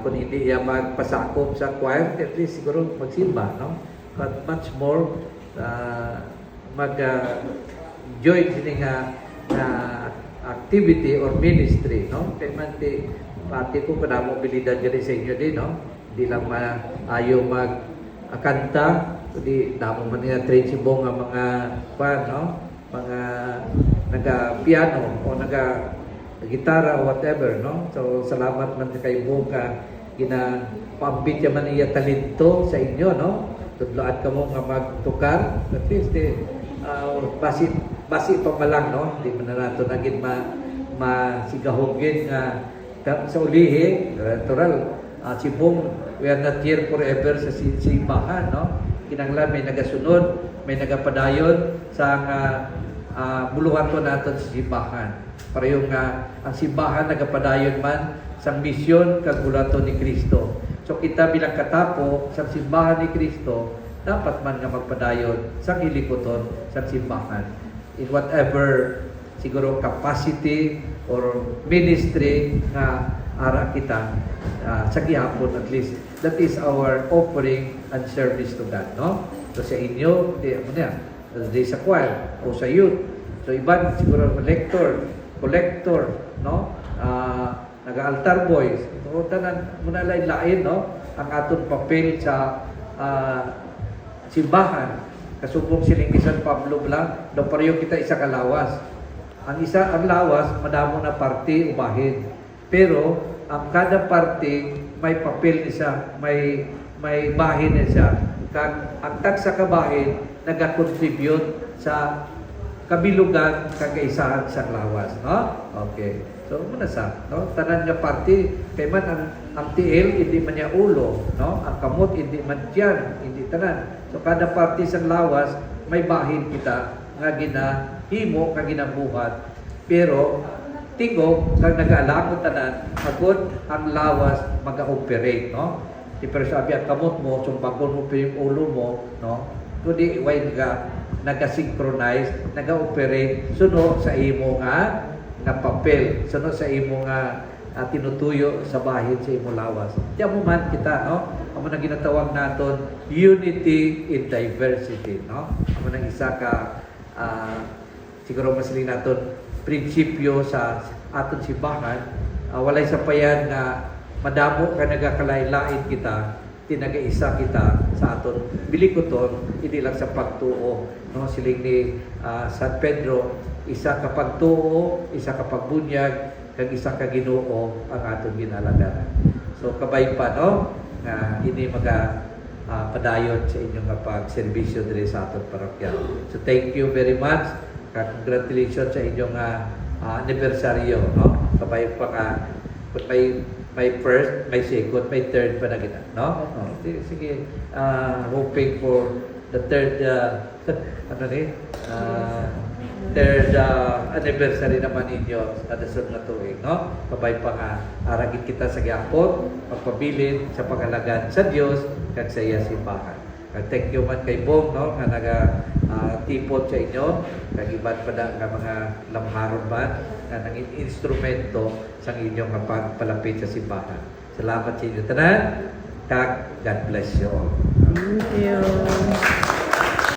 Kung hindi niya magpasakop sa choir, at least siguro magsimba, no? But much more, mag-join sila nga activity or ministry, no? Kaya man pati ko kada mobilidad dyan sa inyo din, no? Hindi lang ayaw mag-kanta, kundi damo man nila train si Bong ang mga no? Mga naga-piano o naga-gitara o whatever, no? So, salamat man kay Bong ka gina-pambit man niya talento sa inyo, no? Tudloan ka mo nga magtukar, at least, basi pa malang, no? Hindi man na nato naging masigahogin nga sa ulihi, natural, si Bong, we are not here forever sa simbahan, no? Kinanglan may nagasunod, may nagapadayon sa buluhan ko natin sa simbahan. Para yung ang simbahan nagapadayon man sa misyon kagulato ni Kristo. So kita bilang katapo sa simbahan ni Kristo, dapat man nga magpadayon sa kilikoton sa simbahan. In whatever siguro capacity or ministry nga ara kita sa gihapon, at least that is our offering and service to God, no? So sa inyo, di sa choir o sa youth, so iban siguro collector, no? Naga-altar boys, so tanan muna lain, no? Ang aton papel sa simbahan, kasubong siling ni San Pablo Blanc, do pareho kita isa kalawas. Ang lawas, madamo na parte ubahin. Pero ang kada parte may papel niya, may bahin niya. Ang tag sa kabahin naga-contribute sa kabilugan kagaisahan sa lawas, no? Okay. So muna sa, no? Tanan nga parte kay man ang tiil hindi man niya ulo, no? Ang kamot hindi man tiyan, hindi tanan. So kada parte sa lawas may bahin kita nga ginahimo kag ginabuhat. Pero tingog kag nag-alamot tanan agud ang lawas maga-operate, no? Di pero sabi ang kamot mo sumbagon mo pa yung ulo mo, no? Kundi way naga-synchronize, naga-operate sunod sa imo nga papel, sunod sa imo nga tinutuyo sa bahin sa imo lawas. Diyan mo man kita, no? Amo nang ginatawag naton unity in diversity, no? Amo nang isa ka siguro masaling naton prinsipyo sa aton simbahan, walay sapayan nga madamo ka nagakalain-lain kita, tinagaisa kita sa aton bilikoton, hindi lang sa pagtuo, no? Siling ni San Pedro, isa ka pagtuo, isa ka pagbunyag, kag isa ka Ginoo ang aton ginalagaran. So kabay pa, no? Ini padayon sa inyong pagserbisyo diri sa aton parokya. So thank you very much. Congratulations sa inyong anibersaryo, no? Kabay pa ka, may first, may second, may third pa na kita, no? Sige, hoping for the third, third anniversary naman ninyo sa dasunod na tuig, no? Kabay pa nga, aragin kita sa gyapon, magpabilin sa pangalagan sa Dios kag sa iya simbahan. Thank you man kay Bong, no? Nga tipot sa inyo, kag iban pa nga mga lamharon man nga nanging instrumento sa inyong pagpalapit sa simbahan. Salamat sa inyo tanan, kag God bless you all. Thank you.